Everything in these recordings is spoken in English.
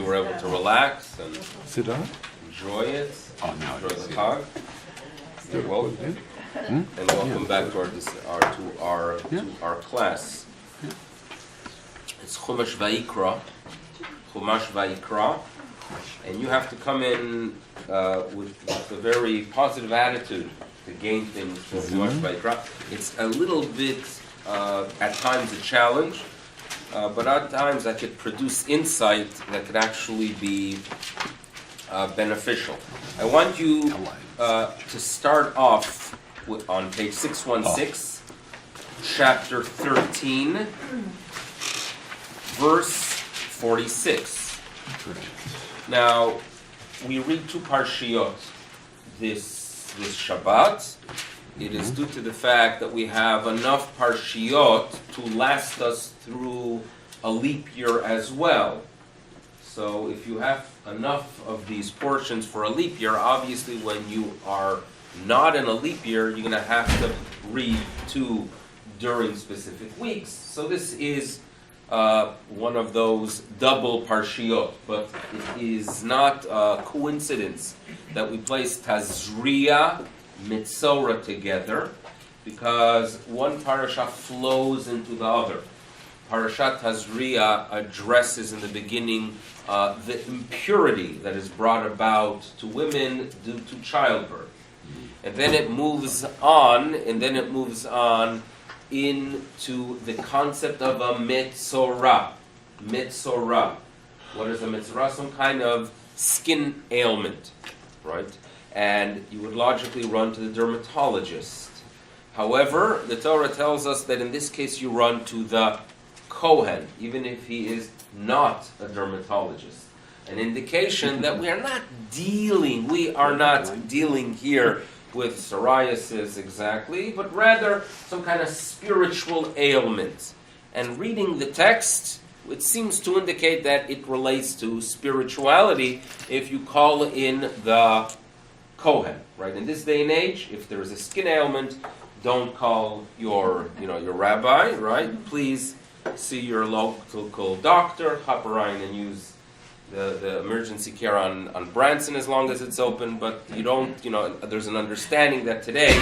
were able to relax and sit down. Enjoy it. Oh, now enjoy the Chag. You're welcome. And welcome back to our class. It's Chumash Vayikra, and you have to come in with a very positive attitude to gain things from Chumash Vayikra. It's a little bit, at times, a challenge, but at times that could produce insight that could actually be beneficial. I want you to start off on page 616, chapter 13, verse 46. Now, we read two parshiyot this Shabbat. It is due to the fact that we have enough parshiyot to last us through a leap year as well. So if you have enough of these portions for a leap year, obviously when you are not in a leap year, you're going to have to read two during specific weeks. So this is one of those double parshiyot, but it is not a coincidence that we place Tazriah Metsorah together, because one parasha flows into the other. Parashat Tazriah addresses in the beginning the impurity that is brought about to women due to childbirth. And then it moves on into the concept of a Metsorah. Metsorah. What is a Metsorah? Some kind of skin ailment, right? And you would logically run to the dermatologist. However, the Torah tells us that in this case you run to the Kohen, even if he is not a dermatologist. An indication that we are not dealing here with psoriasis exactly, but rather some kind of spiritual ailment. And reading the text, it seems to indicate that it relates to spirituality if you call in the Kohen, right? In this day and age, if there is a skin ailment, don't call your rabbi, right? Please see your local doctor, hop around and use the emergency care on Branson as long as it's open, but you don't, there's an understanding that today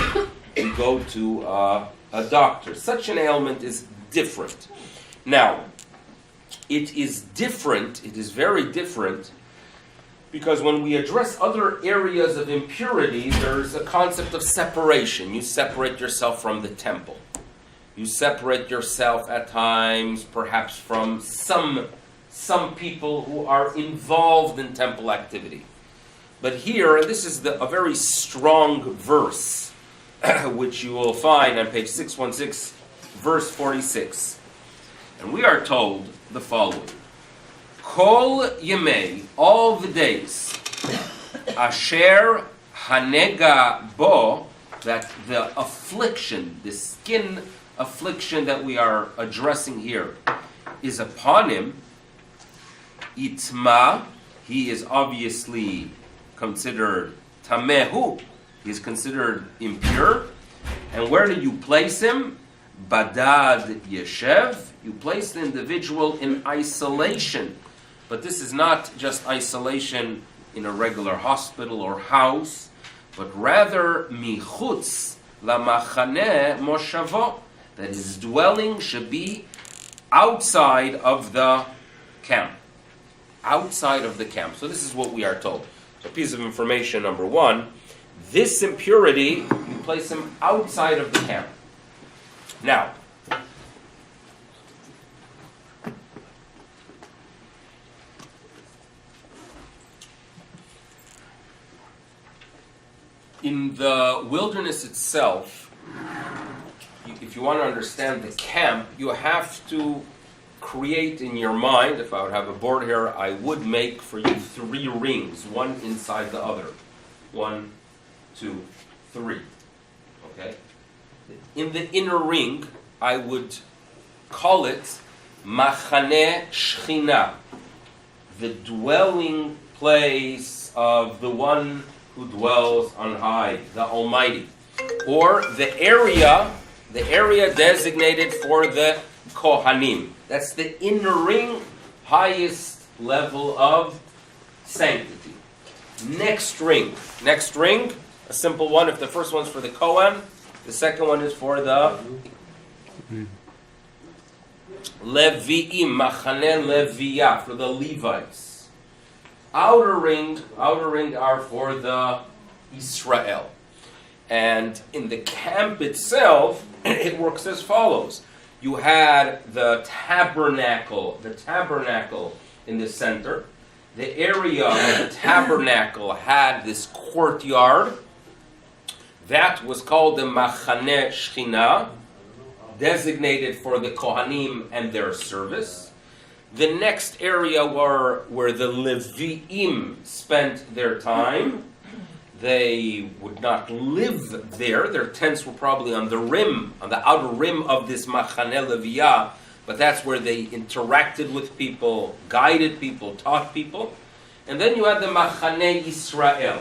you go to a doctor. Such an ailment is different. Now, it is very different, because when we address other areas of impurity, there's a concept of separation. You separate yourself from the temple. You separate yourself at times, perhaps from some people who are involved in temple activity. But here, and this is a very strong verse, which you will find on page 616, verse 46. And we are told the following. Kol yemei, all the days, asher hanega bo, that the affliction, the skin affliction that we are addressing here is upon him. Itma, he is obviously considered tamehu, he is considered impure. And where do you place him? Badad yeshev, you place the individual in isolation. But this is not just isolation in a regular hospital or house, but rather michutz lamachane moshavo, that his dwelling should be outside of the camp. Outside of the camp. So this is what we are told. So piece of information number one, this impurity, you place him outside of the camp. Now, in the wilderness itself, if you want to understand the camp, you have to create in your mind, if I would have a board here, I would make for you 3 rings, one inside the other. 1, 2, 3. Okay? In the inner ring, I would call it Machane Shechina, the dwelling place of the one who dwells on high, the Almighty. Or the area designated for the Kohanim. That's the inner ring, highest level of sanctity. Next ring, a simple one. If the first one's for the Kohen, the second one is for the Levi'im, Machane Levi'ah, for the Levites. Outer ring are for the Israel. And in the camp itself, it works as follows. You had the tabernacle in the center. The area of the tabernacle had this courtyard. That was called the Machane Shechina, designated for the Kohanim and their service. The next area were where the Levi'im spent their time. They would not live there. Their tents were probably on the outer rim of this Machane Levi'ah, but that's where they interacted with people, guided people, taught people. And then you had the Machane Israel.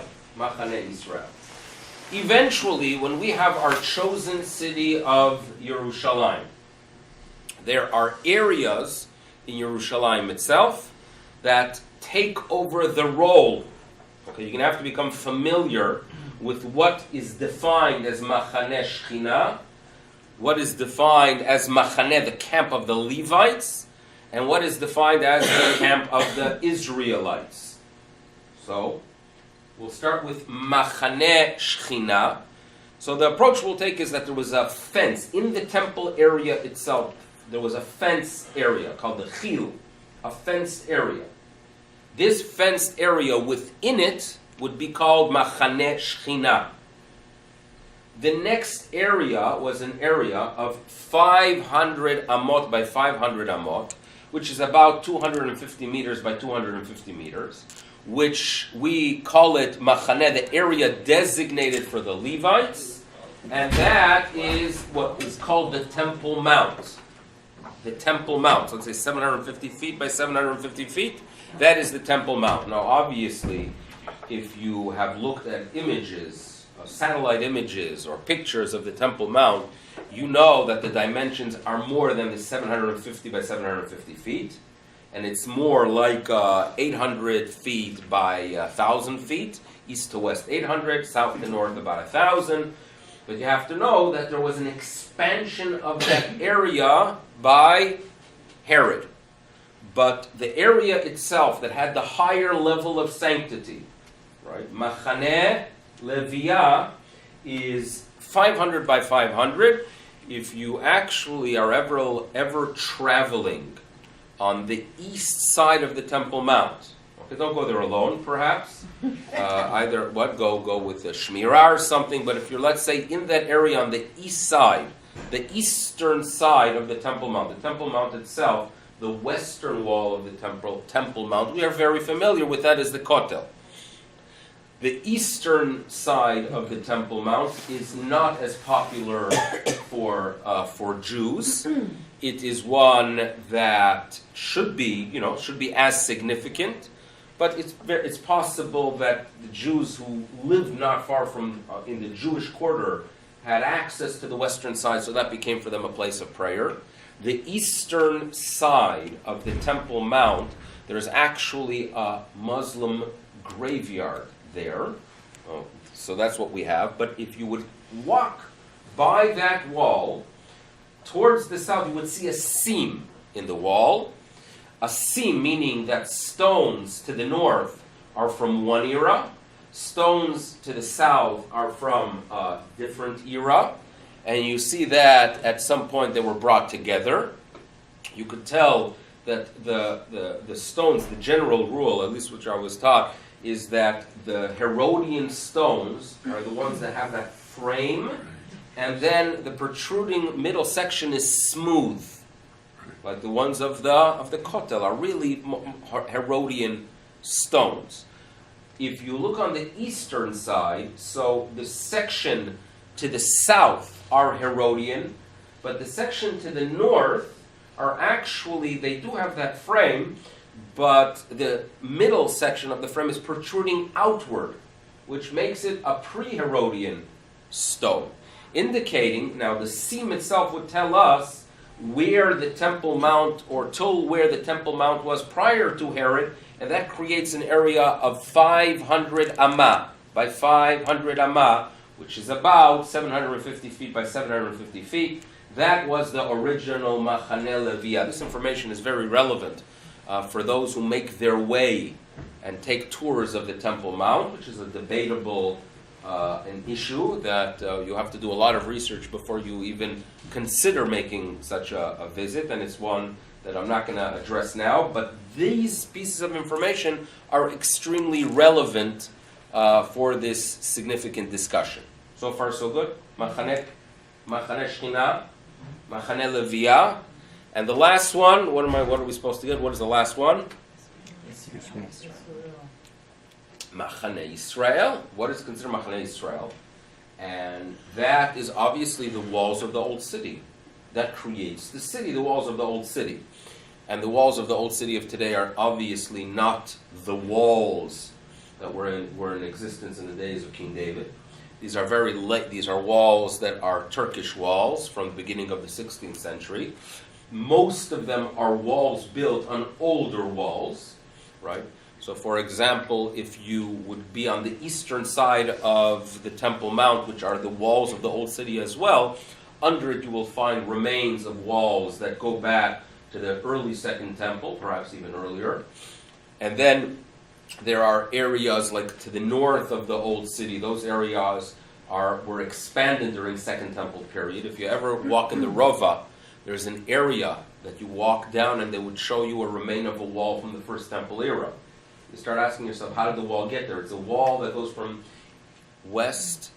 Eventually, when we have our chosen city of Yerushalayim, there are areas in Yerushalayim itself that take over the role. Okay, you're going to have to become familiar with what is defined as Machane Shechina, what is defined as Machane, the camp of the Levites, and what is defined as the camp of the Israelites. So, we'll start with Machane Shechina. So the approach we'll take is that there was a fence. In the temple area itself, there was a fence area called the Chil, a fenced area. This fenced area within it would be called Machane Shechina. The next area was an area of 500 amot by 500 amot, which is about 250 meters by 250 meters, which we call it Machane, the area designated for the Levites, and that is what is called the Temple Mount. The Temple Mount, so let's say 750 feet by 750 feet, that is the Temple Mount. Now obviously, if you have looked at images, satellite images or pictures of the Temple Mount, you know that the dimensions are more than the 750 by 750 feet, and it's more like 800 feet by 1,000 feet, east to west 800, south to north about 1,000. But you have to know that there was an expansion of that area by Herod. But the area itself that had the higher level of sanctity, right, Machane Levi'ah, is 500 by 500. If you actually are ever traveling on the east side of the Temple Mount, okay, don't go there alone, perhaps. Go with a shmirah or something. But if you're, let's say, in that area on the east side, the eastern side of the Temple Mount itself, the western wall of the Temple Mount, we are very familiar with that as the Kotel. The eastern side of the Temple Mount is not as popular for Jews. It is one that should be as significant, but it's possible that the Jews who lived not far from in the Jewish quarter had access to the western side, so that became for them a place of prayer. The eastern side of the Temple Mount, there's actually a Muslim graveyard there. So that's what we have. But if you would walk by that wall towards the south, you would see a seam in the wall. A seam meaning that stones to the north are from one era, stones to the south are from a different era, and you see that at some point they were brought together. You could tell that the stones, the general rule, at least which I was taught, is that the Herodian stones are the ones that have that frame, and then the protruding middle section is smooth, like the ones of the Kotel are really Herodian stones. If you look on the eastern side, so the section to the south are Herodian, but the section to the north are actually, they do have that frame, but the middle section of the frame is protruding outward, which makes it a pre-Herodian stone. Indicating, now the seam itself would tell us where the Temple Mount, or till where the Temple Mount was prior to Herod, and that creates an area of 500 amah by 500 amah, which is about 750 feet by 750 feet. That was the original Machane Leviah. This information is very relevant for those who make their way and take tours of the Temple Mount, which is a debatable an issue that you have to do a lot of research before you even consider making such a visit, and it's one that I'm not going to address now, but these pieces of information are extremely relevant for this significant discussion. So far, so good. Machane Shechina, Machane Leviah, and the last one. What are we supposed to get? What is the last one? Machane Yisrael. What is considered Machane Yisrael? And that is obviously the walls of the old city. That creates the city, the walls of the old city. And the walls of the old city of today are obviously not the walls that were in existence in the days of King David. These are very late. These are walls that are Turkish walls from the beginning of the 16th century. Most of them are walls built on older walls, right? So, for example, if you would be on the eastern side of the Temple Mount, which are the walls of the old city as well, under it you will find remains of walls that go back to the early Second Temple, perhaps even earlier. And then there are areas like to the north of the old city. Those areas were expanded during Second Temple period. If you ever walk in the Rova, there's an area that you walk down and they would show you a remain of a wall from the First Temple era. You start asking yourself, how did the wall get there? It's a wall that goes from west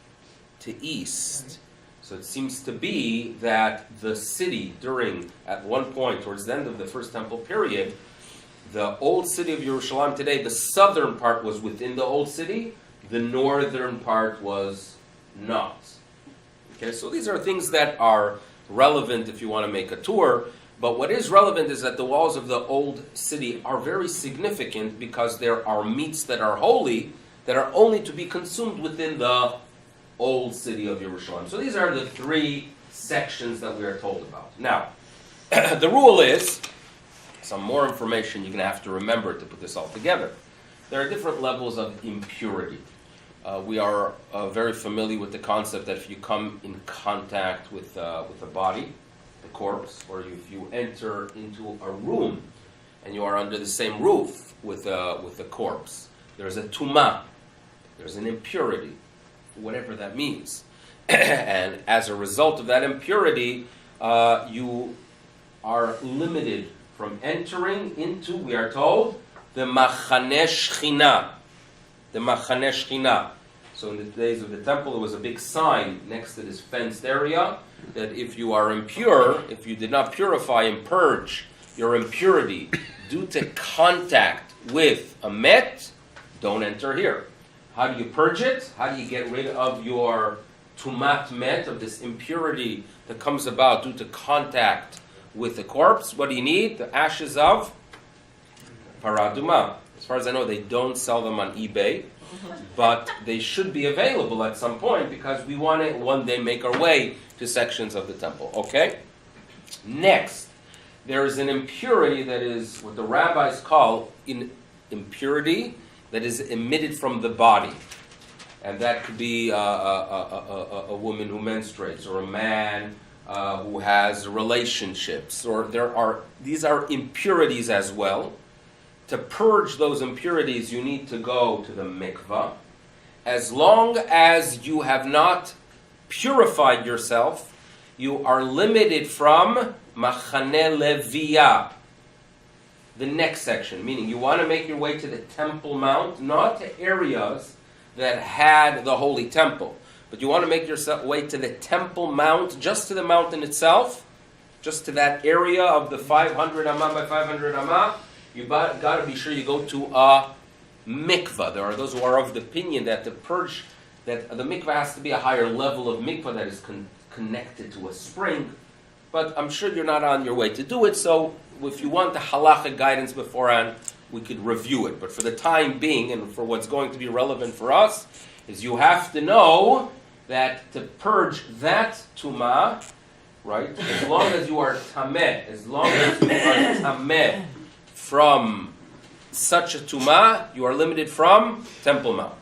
to east. So it seems to be that the city at one point, towards the end of the First Temple period, the old city of Yerushalayim today, the southern part was within the old city, the northern part was not. Okay, so these are things that are relevant if you want to make a tour. But what is relevant is that the walls of the old city are very significant because there are meats that are holy that are only to be consumed within the old city of Yerushalayim. So these are the three sections that we are told about. Now, the rule is, some more information you're going to have to remember to put this all together. There are different levels of impurity. We are very familiar with the concept that if you come in contact with a body, the corpse, or if you enter into a room and you are under the same roof with the corpse, there's a tumah, there's an impurity, whatever that means. And as a result of that impurity, you are limited from entering into, we are told, the Machane Shechina. The Machane Shechina. So in the days of the temple, there was a big sign next to this fenced area that if you are impure, if you did not purify and purge your impurity due to contact with a met, don't enter here. How do you purge it? How do you get rid of your tumat met, of this impurity that comes about due to contact with the corpse? What do you need? The ashes of paraduma. As far as I know, they don't sell them on eBay, but they should be available at some point because we want to one day make our way to sections of the temple. Okay? Next, there is an impurity that is what the rabbis call impurity that is emitted from the body. And that could be a woman who menstruates, or a man who has relationships, or these are impurities as well. To purge those impurities, you need to go to the mikvah. As long as you have not purified yourself, you are limited from Machane Leviah. The next section, meaning you want to make your way to the Temple Mount, not to areas that had the Holy Temple, but you want to make your way to the Temple Mount, just to the mountain itself, just to that area of the 500 amah by 500 amah. You've got to be sure you go to a mikvah. There are those who are of the opinion that the mikvah has to be a higher level of mikvah that is connected to a spring. But I'm sure you're not on your way to do it, so if you want the halachic guidance beforehand, we could review it. But for the time being, and for what's going to be relevant for us, is you have to know that to purge that tumah right? As long as you are tameh, as long as you are tameh from such a tumah, you are limited from Temple Mount.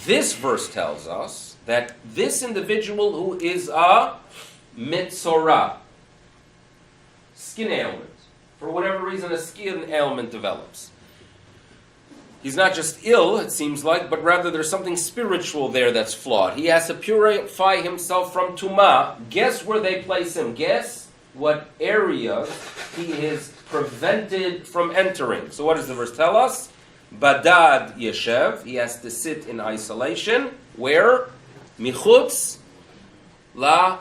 This verse tells us that this individual who is a Metsorah, skin ailment, for whatever reason a skin ailment develops. He's not just ill, it seems like, but rather there's something spiritual there that's flawed. He has to purify himself from tumah. Guess where they place him? Guess what area he is prevented from entering. So what does the verse tell us? Badad yeshev. He has to sit in isolation. Where? Michutz la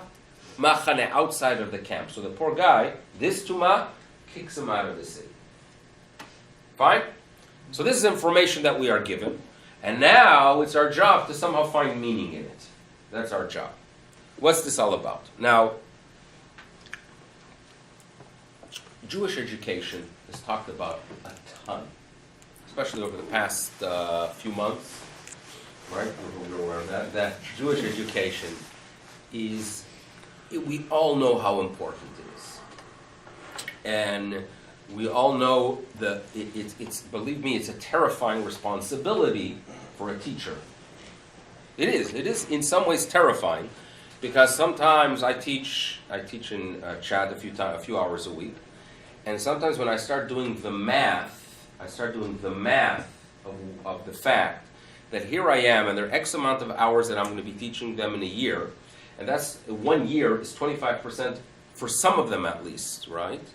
machane, outside of the camp. So the poor guy, this tumah, kicks him out of the city. Fine? So this is information that we are given. And now it's our job to somehow find meaning in it. That's our job. What's this all about? Now, Jewish education is talked about a ton, especially over the past few months, right? We're aware of that Jewish education is, we all know how important it is. And we all know that it's, believe me, it's a terrifying responsibility for a teacher. It is in some ways terrifying, because sometimes I teach in Chad a few hours a week, and sometimes when I start doing the math of the fact that here I am, and there are X amount of hours that I'm going to be teaching them in a year, and that's 1 year is 25% for some of them at least, right?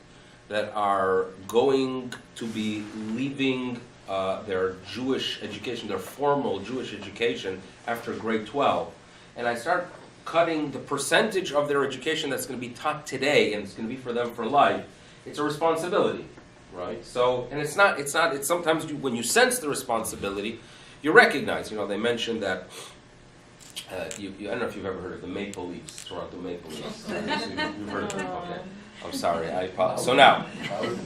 That are going to be leaving their Jewish education, their formal Jewish education after grade 12. And I start cutting the percentage of their education that's going to be taught today, and it's going to be for them for life. It's a responsibility, right? So, and it's sometimes when you sense the responsibility, you recognize, they mentioned that, I don't know if you've ever heard of the Maple Leafs, Toronto Maple Leafs. You've heard of them, okay. I'm sorry, I apologize. So now,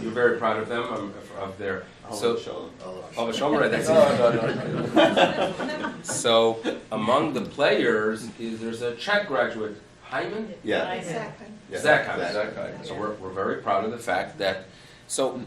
you're very proud of them, of their... So, that's it. So, among the players, there's a Czech graduate, Hyman? Yeah. Zach. So we're very proud of the fact that... So,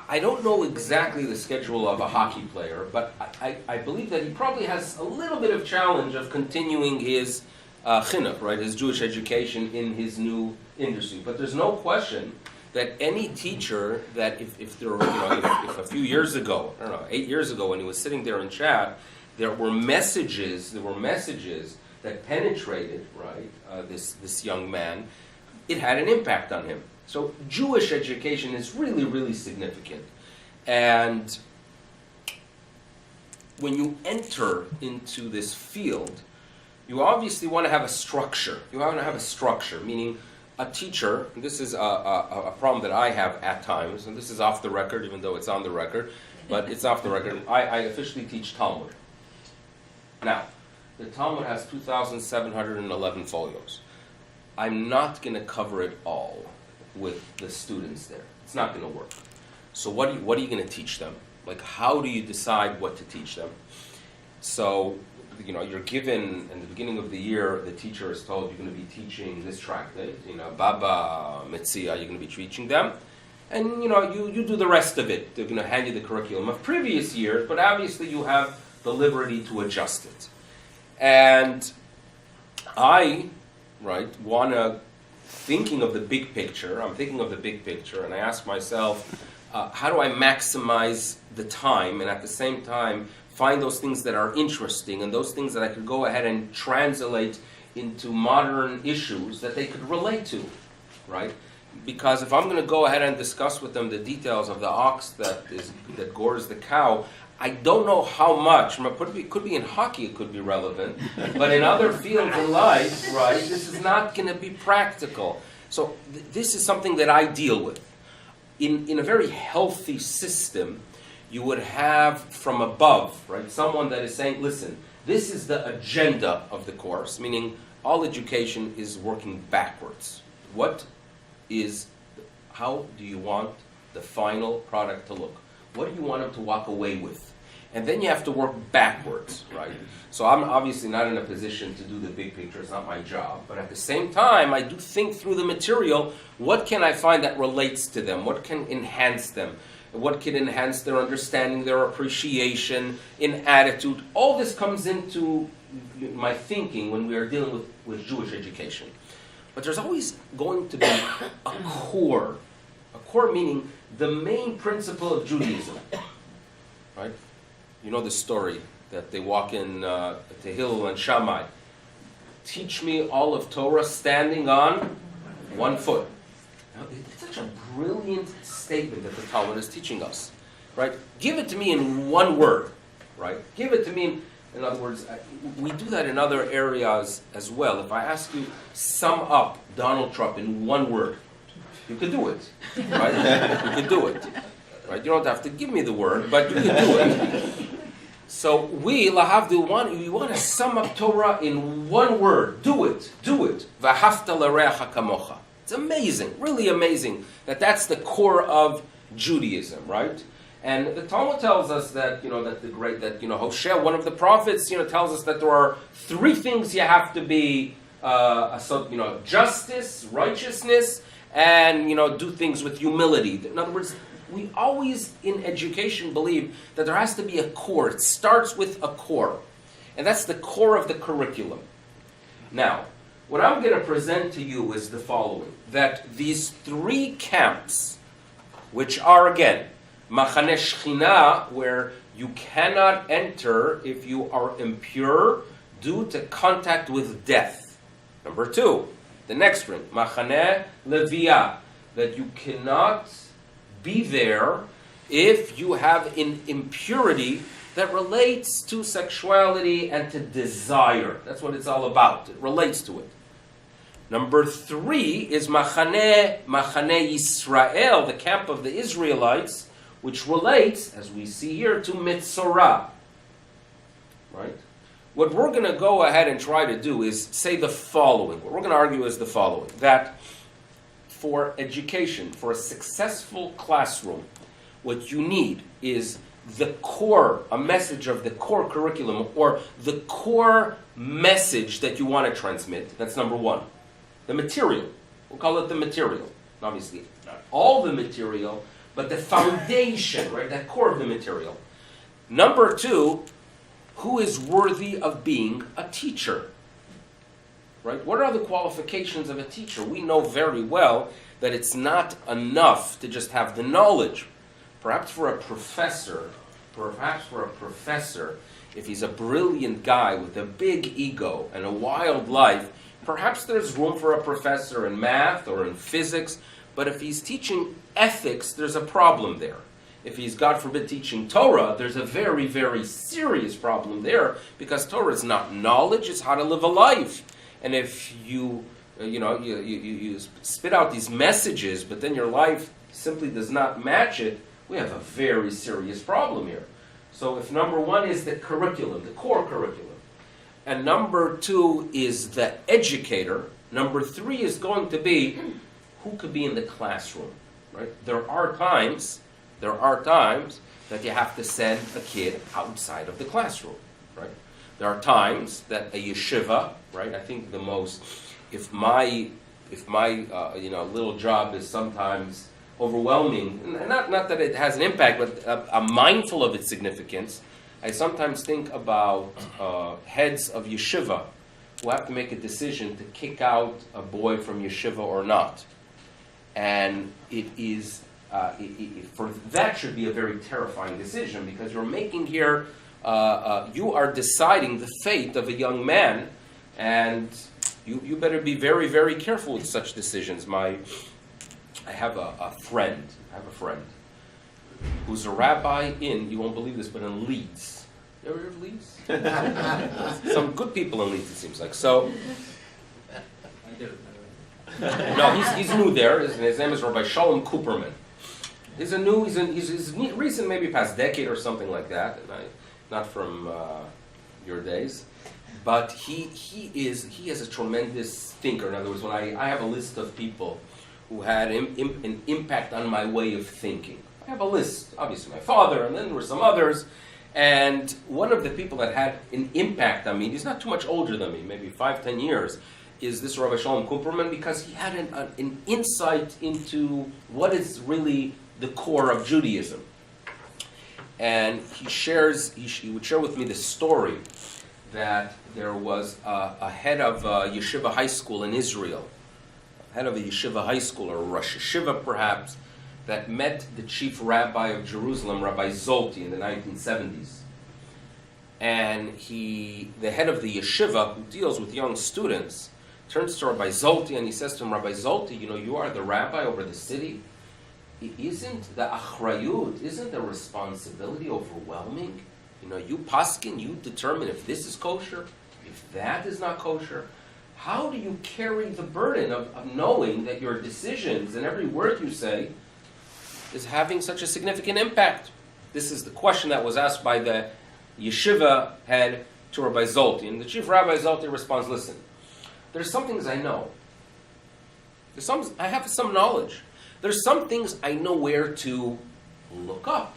I don't know exactly the schedule of a hockey player, but I believe that he probably has a little bit of challenge of continuing his chinuch, right, his Jewish education in his new industry. But there's no question that any teacher that if a few years ago, 8 years ago, when he was sitting there in chat, there were messages that penetrated, right, this young man, it had an impact on him. So Jewish education is really, really significant. And when you enter into this field, you obviously want to have a structure. You want to have a structure, meaning a teacher, and this is a problem that I have at times, and this is off the record, even though it's on the record, but it's off the record. I officially teach Talmud. Now, the Talmud has 2,711 folios. I'm not going to cover it all with the students there. It's not going to work. So what are you going to teach them? Like, how do you decide what to teach them? So, you're given, in the beginning of the year, the teacher is told you're going to be teaching this tractate, Baba, Metzia, you're going to be teaching them. And, you do the rest of it. They're going to hand you the curriculum of previous years, but obviously you have the liberty to adjust it. And I, want to, thinking of the big picture, and I ask myself, how do I maximize the time and at the same time find those things that are interesting and those things that I could go ahead and translate into modern issues that they could relate to, right? Because if I'm going to go ahead and discuss with them the details of the ox that gores the cow, I don't know how much. It could be in hockey, it could be relevant, but in other fields in life, right, this is not going to be practical. So this is something that I deal with. In a very healthy system, you would have from above, right, someone that is saying, listen, this is the agenda of the course, meaning all education is working backwards. How do you want the final product to look? What do you want them to walk away with? and then you have to work backwards, right? So I'm obviously not in a position to do the big picture. It's not my job. But at the same time, I do think through the material, what can I find that relates to them? What can enhance them? What can enhance their understanding, their appreciation, in attitude? All this comes into my thinking when we are dealing with Jewish education. But there's always going to be a core. A core meaning the main principle of Judaism. Right? You know the story that they walk in Tehillah and Shammai. Teach me all of Torah standing on one foot. Now, it's such a brilliant statement that the Talmud is teaching us. Right? Give it to me in one word. Right? Give it to me in other words, we do that in other areas as well. If I ask you, sum up Donald Trump in one word, you can do it. Right? You can do it. Right? You don't have to give me the word, but you can do it. So we, lahavdil, want to sum up Torah in one word. Do it. Do it. V'ahavta l'reacha kamocha. It's amazing, really amazing, that's the core of Judaism, right? And the Talmud tells us that, Hoshea, one of the prophets, tells us that there are three things you have to be, justice, righteousness, and, do things with humility. In other words, we always in education believe that there has to be a core. It starts with a core. And that's the core of the curriculum. Now, what I'm going to present to you is the following. That these three camps, which are, again, Machane Shechina, where you cannot enter if you are impure due to contact with death. Number two, the next ring, Machane Leviah, that you cannot be there if you have an impurity that relates to sexuality and to desire. That's what it's all about. It relates to it. Number three is Machane Yisrael, the camp of the Israelites, which relates, as we see here, to Metsorah. Right? What we're going to go ahead and try to do is say the following. What we're going to argue is the following. That for education, for a successful classroom, what you need is the core, a message of the core curriculum, or the core message that you want to transmit. That's number one. The material. We'll call it the material. Obviously, not all the material, but the foundation, right? That core of the material. Number two, who is worthy of being a teacher? Right? What are the qualifications of a teacher? We know very well that it's not enough to just have the knowledge. Perhaps for a professor, if he's a brilliant guy with a big ego and a wild life, perhaps there's room for a professor in math or in physics, but if he's teaching ethics, there's a problem there. If he's, God forbid, teaching Torah, there's a very, very serious problem there, because Torah is not knowledge, it's how to live a life. And if you spit out these messages, but then your life simply does not match it, we have a very serious problem here. So if number one is the curriculum, the core curriculum, and number two is the educator, number three is going to be who could be in the classroom, right? There are times that you have to send a kid outside of the classroom, right? There are times that a yeshiva, right? I think the most, if my little job is sometimes overwhelming, not that it has an impact, but I'm mindful of its significance. I sometimes think about heads of yeshiva who have to make a decision to kick out a boy from yeshiva or not. And it is, for that should be a very terrifying decision, because you're making here, you are deciding the fate of a young man, and you better be very, very careful with such decisions. I have a friend who's a rabbi in, you won't believe this, but in Leeds. You ever heard of Leeds? Some good people in Leeds, it seems like. So, I do. no, he's new there. His name is Rabbi Shalom Cooperman. He's recent, maybe past decade or something like that. And not from your days, but he is a tremendous thinker. In other words, when I have a list of people who had an impact on my way of thinking. I have a list, obviously my father, and then there were some others, And one of the people that had an impact on me, he's not too much older than me, maybe 5-10 years, is this Rabbi Shalom Kumperman, because he had an insight into what is really the core of Judaism. And he would share with me the story that there was a head of a yeshiva high school in Israel, head of a yeshiva high school, or Rosh Yeshiva perhaps, that met the chief rabbi of Jerusalem, Rabbi Zolti, in the 1970s. And the head of the yeshiva, who deals with young students, turns to Rabbi Zolti and he says to him, Rabbi Zolti, you are the rabbi over the city. Isn't the achrayut, isn't the responsibility overwhelming? You paskin, you determine if this is kosher, if that is not kosher. How do you carry the burden of knowing that your decisions and every word you say is having such a significant impact? This is the question that was asked by the yeshiva head to Rabbi Zolti. And the chief Rabbi Zolti responds, listen, there's some things I know. I have some knowledge. There's some things I know where to look up.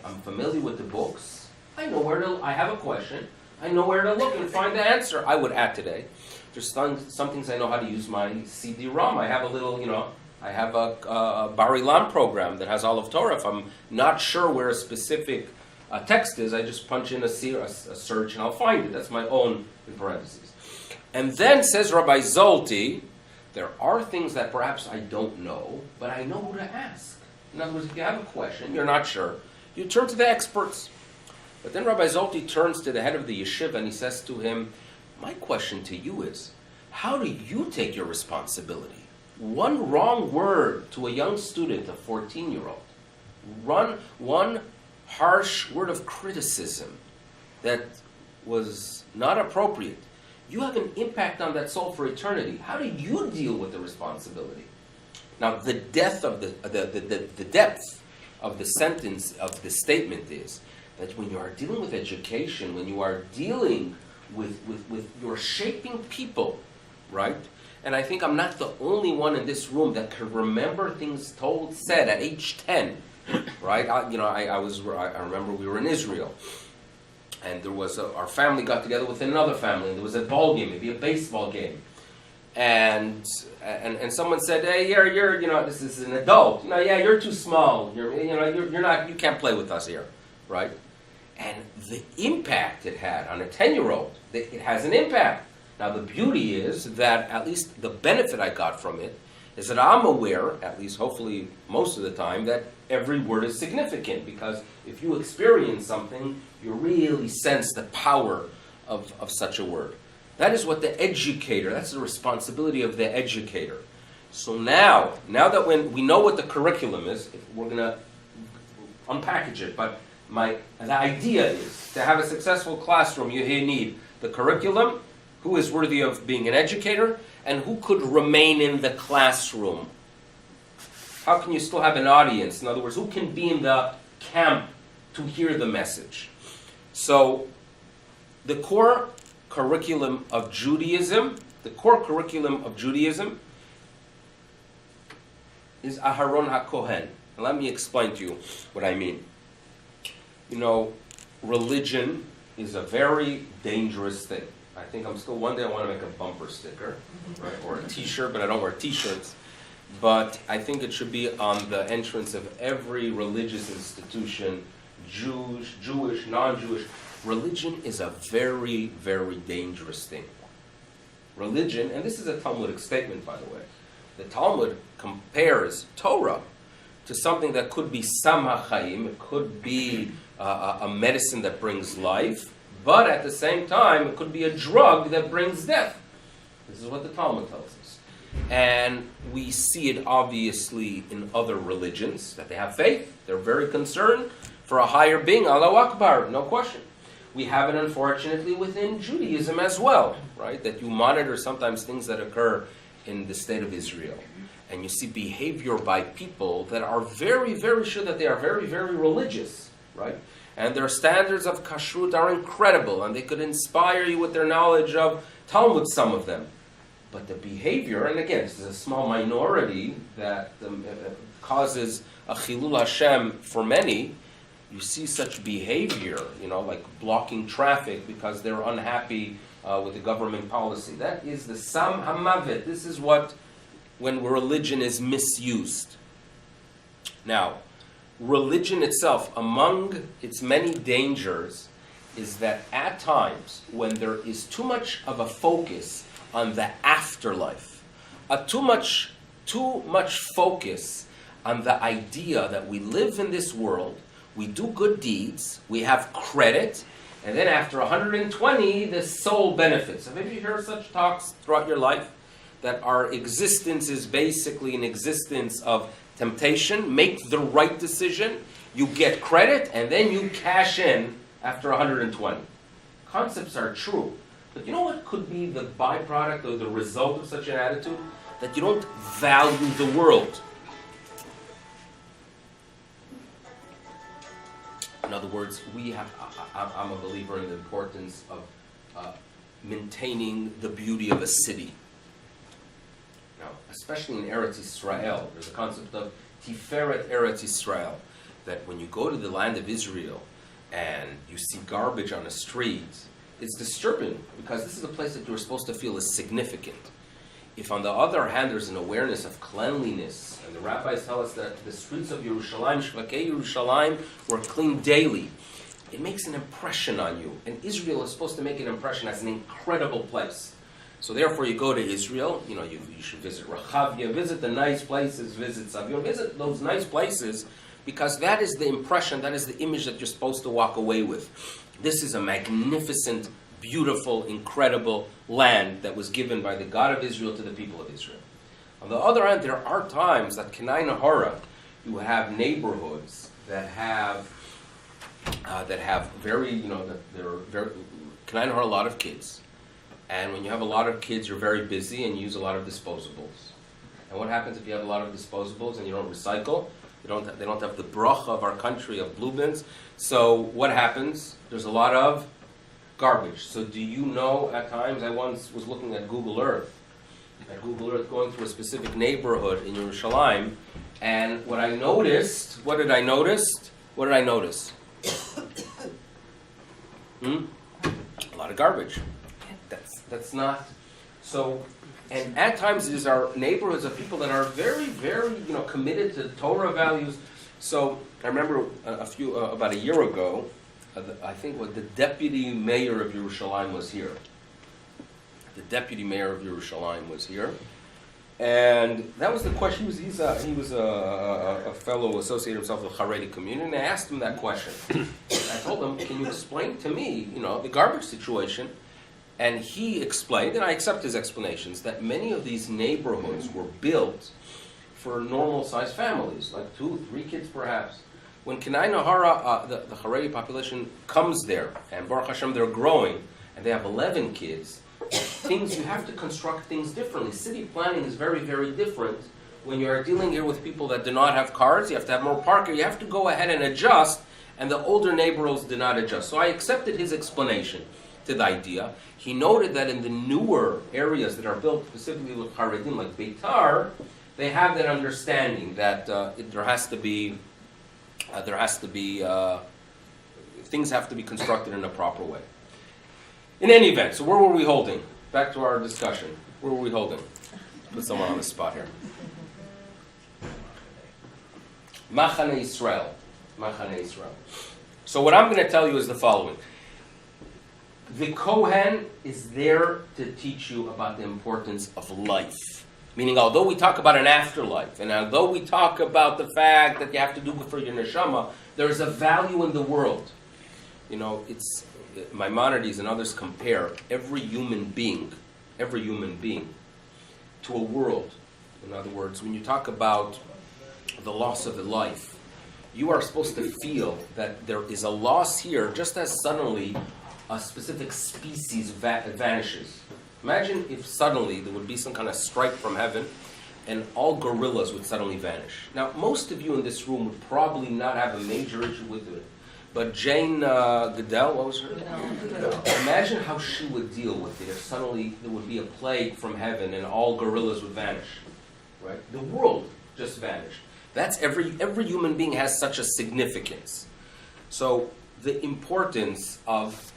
I'm familiar with the books. I have a question. I know where to look and find the answer. I would add today, there's some things I know how to use my CD-ROM. I have a little, I have a Bar Ilan program that has all of Torah. If I'm not sure where a specific text is, I just punch in a search and I'll find it. That's my own, in parentheses. And then says Rabbi Zolti, there are things that perhaps I don't know, but I know who to ask. In other words, if you have a question, you're not sure, you turn to the experts. But then Rabbi Zolti turns to the head of the yeshiva and he says to him, my question to you is, how do you take your responsibility? One wrong word to a young student, a 14-year-old, one harsh word of criticism that was not appropriate, you have an impact on that soul for eternity. How do you deal with the responsibility? Now, the depth of the sentence of the statement is that when you are dealing with education, when you are dealing with you're shaping people, right? And I think I'm not the only one in this room that can remember things said at age 10, right? I remember we were in Israel. And there was our family got together with another family, and there was a ball game, maybe a baseball game, and someone said, "Hey, you're this is an adult. You're too small. You can't play with us here, right?" And the impact it had on a 10-year-old, it has an impact. Now the beauty is that at least the benefit I got from it is that I'm aware, at least hopefully most of the time, that every word is significant, because if you experience something, you really sense the power of such a word. That is what the educator, that's the responsibility of the educator. So now that when we know what the curriculum is, we're going to unpackage it, but the idea is to have a successful classroom, you need the curriculum, who is worthy of being an educator, and who could remain in the classroom. How can you still have an audience? In other words, who can be in the camp to hear the message? So, the core curriculum of Judaism is Aharon HaKohen. And let me explain to you what I mean. Religion is a very dangerous thing. I think one day I want to make a bumper sticker, right, or a t-shirt, but I don't wear t-shirts. But I think it should be on the entrance of every religious institution, Jewish, non-Jewish. Religion is a very, very dangerous thing. Religion, and this is a Talmudic statement, by the way. The Talmud compares Torah to something that could be Samach Chaim, it could be a medicine that brings life, but at the same time, it could be a drug that brings death. This is what the Talmud tells us. And we see it obviously in other religions, that they have faith. They're very concerned for a higher being, Allahu Akbar, no question. We have it, unfortunately, within Judaism as well, right? That you monitor sometimes things that occur in the state of Israel. And you see behavior by people that are very, very sure that they are very, very religious, right? And their standards of kashrut are incredible, and they could inspire you with their knowledge of Talmud, some of them. But the behavior, and again, this is a small minority that causes a chilul Hashem for many, you see such behavior, like blocking traffic because they're unhappy with the government policy. That is the Sam Hamavet. This is when religion is misused. Now, religion itself, among its many dangers, is that at times when there is too much of a focus on the afterlife, too much focus on the idea that we live in this world, we do good deeds, we have credit, and then after 120, the soul benefits. Have you heard such talks throughout your life? That our existence is basically an existence of temptation. Make the right decision, you get credit, and then you cash in after 120. Concepts are true. But you know what could be the byproduct or the result of such an attitude? That you don't value the world. In other words, I'm a believer in the importance of maintaining the beauty of a city. Now, especially in Eretz Yisrael, there's a concept of Tiferet Eretz Yisrael, that when you go to the land of Israel and you see garbage on the street, it's disturbing because this is a place that you're supposed to feel is significant. If on the other hand there's an awareness of cleanliness, and the rabbis tell us that the streets of Yerushalayim, Shvakei Yerushalayim, were cleaned daily, it makes an impression on you. And Israel is supposed to make an impression as an incredible place. So therefore you go to Israel, you should visit Rehavia, visit the nice places, visit Savion, visit those nice places, because that is the impression, that is the image that you're supposed to walk away with. This is a magnificent, beautiful, incredible land that was given by the God of Israel to the people of Israel. On the other hand, there are times that Kenai Nahara, you have neighborhoods that have very, that they're very, Kenai Nahara, a lot of kids. And when you have a lot of kids, you're very busy and you use a lot of disposables. And what happens if you have a lot of disposables and you don't recycle? They don't have the bracha of our country of blue bins. So what happens? There's a lot of garbage. So do you know, at times, I once was looking at Google Earth, going through a specific neighborhood in Yerushalayim, and what did I notice? A lot of garbage. That's not so. And at times these are neighborhoods of people that are very, very, committed to Torah values. So I remember about a year ago, I think the deputy mayor of Yerushalayim was here. And that was the question. He was a fellow associated himself with the Haredi community, and I asked him that question. I told him, "Can you explain to me, the garbage situation?" And he explained, and I accept his explanations, that many of these neighborhoods were built for normal-sized families, like 2-3 kids perhaps. When Kenai Nahara, the Haredi population, comes there, and Baruch Hashem, they're growing, and they have 11 kids, you have to construct things differently. City planning is very, very different. When you are dealing here with people that do not have cars, you have to have more parking, you have to go ahead and adjust, and the older neighborhoods did not adjust. So I accepted his explanation to the idea. He noted that in the newer areas that are built specifically with Haredim, like Beitar, they have that understanding that there has to be things have to be constructed in a proper way. In any event, so where were we holding? Back to our discussion. Where were we holding? Put someone on the spot here. Machane Yisrael. So what I'm going to tell you is the following. The Kohen is there to teach you about the importance of life. Meaning, although we talk about an afterlife, and although we talk about the fact that you have to do it for your neshama, there is a value in the world. It's Maimonides and others compare every human being to a world. In other words, when you talk about the loss of a life, you are supposed to feel that there is a loss here just as suddenly a specific species vanishes. Imagine if suddenly there would be some kind of strike from heaven and all gorillas would suddenly vanish. Now, most of you in this room would probably not have a major issue with it. But Jane Goodell, what was her name? Imagine how she would deal with it if suddenly there would be a plague from heaven and all gorillas would vanish. Right? The world just vanished. That's every human being has such a significance. So the importance of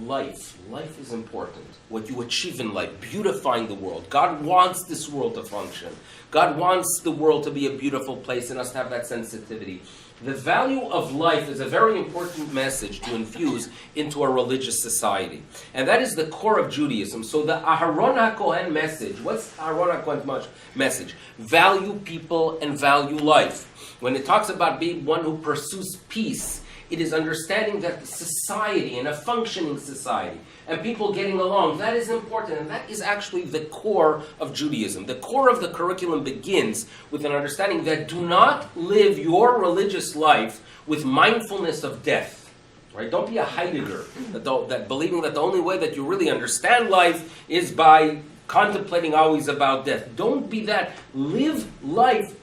life. Life is important. What you achieve in life, beautifying the world. God wants this world to function. God wants the world to be a beautiful place and us to have that sensitivity. The value of life is a very important message to infuse into a religious society. And that is the core of Judaism. So the Aharon HaKohen message, what's Aharon HaKohen's message? Value people and value life. When it talks about being one who pursues peace, it is understanding that society and a functioning society and people getting along, that is important, and that is actually the core of Judaism. The core of the curriculum begins with an understanding that do not live your religious life with mindfulness of death. Right? Don't be a Heidegger, that believing that the only way that you really understand life is by contemplating always about death. Don't be that. Live life.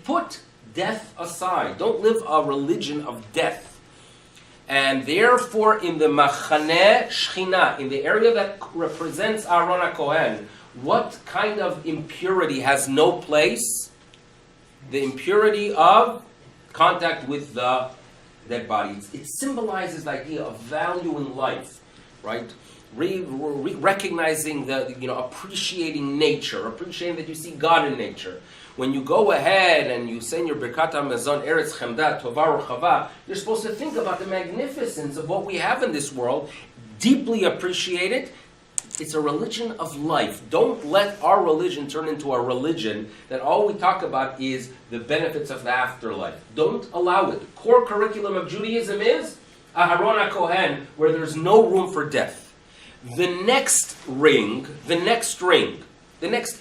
Put death aside. Don't live a religion of death. And therefore, in the Machaneh Shechina, in the area that represents Aharon HaKohen, what kind of impurity has no place? The impurity of contact with the dead body. It symbolizes the idea of value in life, right? Recognizing appreciating nature, appreciating that you see God in nature. When you go ahead and you say in your Birkat HaMazon, Eretz Chemda, Tova Chava, you're supposed to think about the magnificence of what we have in this world, deeply appreciate it. It's a religion of life. Don't let our religion turn into a religion that all we talk about is the benefits of the afterlife. Don't allow it. Core curriculum of Judaism is Aharon HaKohen, where there's no room for death. The next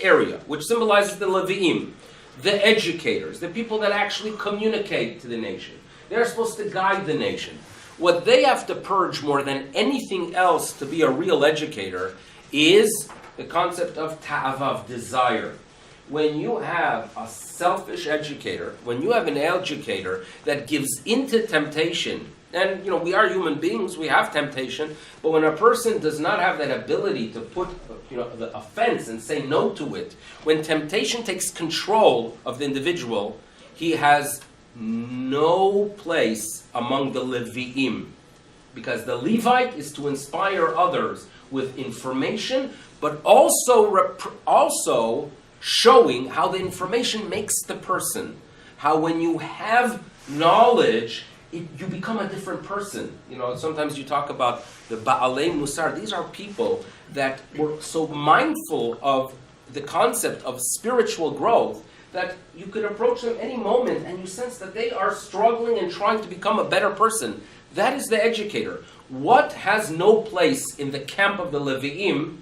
area, which symbolizes the Levi'im, the educators, the people that actually communicate to the nation. They're supposed to guide the nation. What they have to purge more than anything else to be a real educator is the concept of ta'ava, of desire. When you have a selfish educator, when you have an educator that gives into temptation, and we are human beings, we have temptation, but when a person does not have that ability to put the offense and say no to it, when temptation takes control of the individual, he has no place among the Levi'im. Because the Levite is to inspire others with information, but also showing how the information makes the person. How when you have knowledge, you become a different person. Sometimes you talk about the Ba'alei Musar. These are people that were so mindful of the concept of spiritual growth that you could approach them any moment and you sense that they are struggling and trying to become a better person. That is the educator. What has no place in the camp of the Levi'im?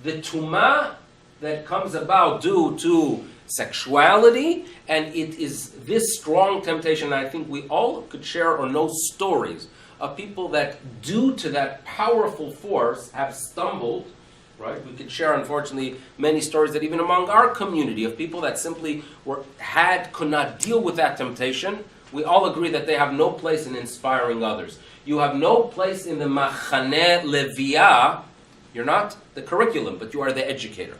The Tumah that comes about due to sexuality, and it is this strong temptation. I think we all could share or know stories of people that, due to that powerful force, have stumbled. Right? We could share, unfortunately, many stories that even among our community of people that simply could not deal with that temptation. We all agree that they have no place in inspiring others. You have no place in the Machaneh Leviah. You're not the curriculum, but you are the educator.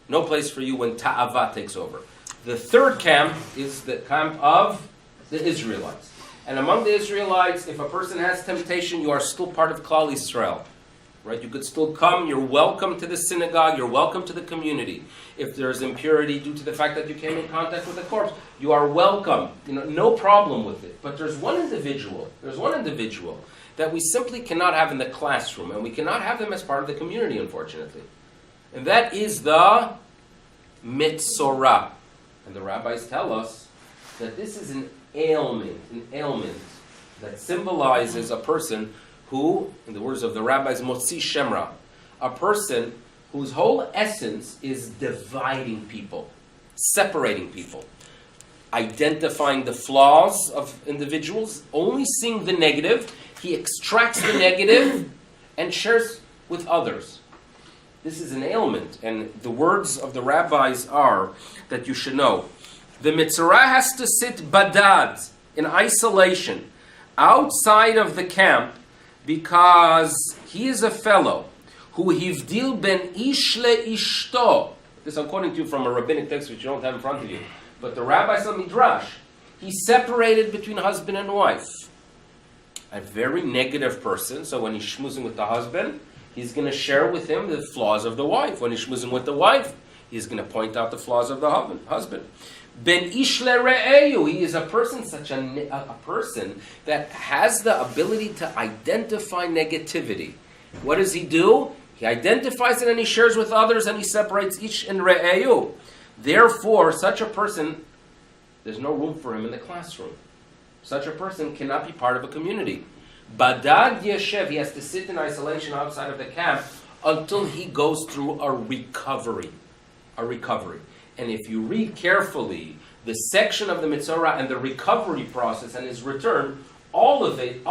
No place for you when ta'ava takes over. The third camp is the camp of the Israelites. And among the Israelites, if a person has temptation, you are still part of Klal Yisrael. Right? You could still come, you're welcome to the synagogue, you're welcome to the community. If there's impurity due to the fact that you came in contact with a corpse, you are welcome. No problem with it. But there's one individual that we simply cannot have in the classroom, and we cannot have them as part of the community, unfortunately. And that is the Metsorah. And the rabbis tell us that this is an ailment that symbolizes a person who, in the words of the rabbis, Motzi Shemra, a person whose whole essence is dividing people, separating people, identifying the flaws of individuals, only seeing the negative. He extracts the negative and shares with others. This is an ailment, and the words of the rabbis are that you should know. The Metsorah has to sit badad, in isolation, outside of the camp, because he is a fellow who hivdil ben ish le ishto. This I'm quoting to you from a rabbinic text which you don't have in front of you. But the rabbis of Midrash, he separated between husband and wife. a very negative person. So when he's schmoozing with the husband, he's going to share with him the flaws of the wife. When he's schmoozing with the wife, he's going to point out the flaws of the husband. Ben ish le're'eyu, he is a person, such a person that has the ability to identify negativity. What does he do? He identifies it and he shares with others and he separates ish and re'eyu. Therefore, such a person, there's no room for him in the classroom. Such a person cannot be part of a community. Badad yeshev, he has to sit in isolation outside of the camp until he goes through a recovery. And if you read carefully the section of the Metsorah and the recovery process and his return, all of it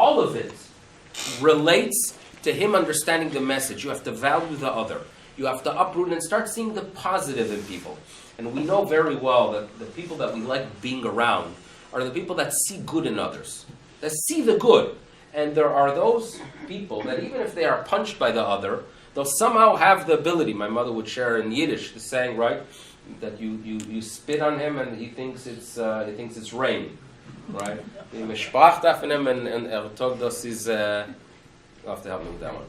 relates to him understanding the message. You have to value the other. You have to uproot and start seeing the positive in people. And we know very well that the people that we like being around are the people that see good in others, that see the good. And there are those people that even if they are punched by the other, they'll somehow have the ability. My mother would share in Yiddish the saying, right, that you spit on him and he thinks it's rain, right? You mishpacht auf him and told us is. You'll have to help me with that one.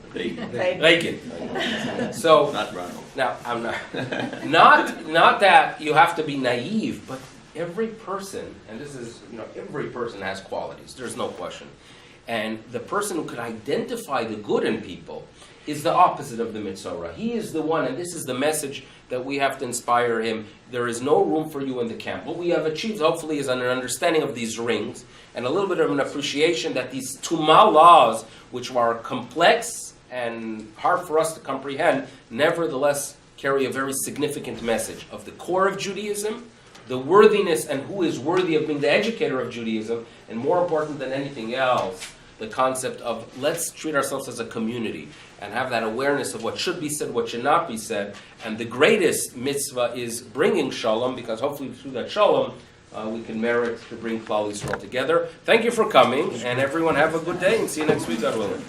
Regen. So Not Ronald. now I'm not that you have to be naive, but every person, and this is every person has qualities. There's no question. And the person who could identify the good in people is the opposite of the Metsorah. He is the one, and this is the message that we have to inspire him. There is no room for you in the camp. What we have achieved, hopefully, is an understanding of these rings and a little bit of an appreciation that these Tumah laws, which are complex and hard for us to comprehend, nevertheless carry a very significant message of the core of Judaism, the worthiness and who is worthy of being the educator of Judaism, and more important than anything else, the concept of let's treat ourselves as a community and have that awareness of what should be said, what should not be said. And the greatest mitzvah is bringing shalom, because hopefully through that shalom, we can merit to bring Klal Yisrael together. Thank you for coming, and everyone have a good day, and see you next week, God willing.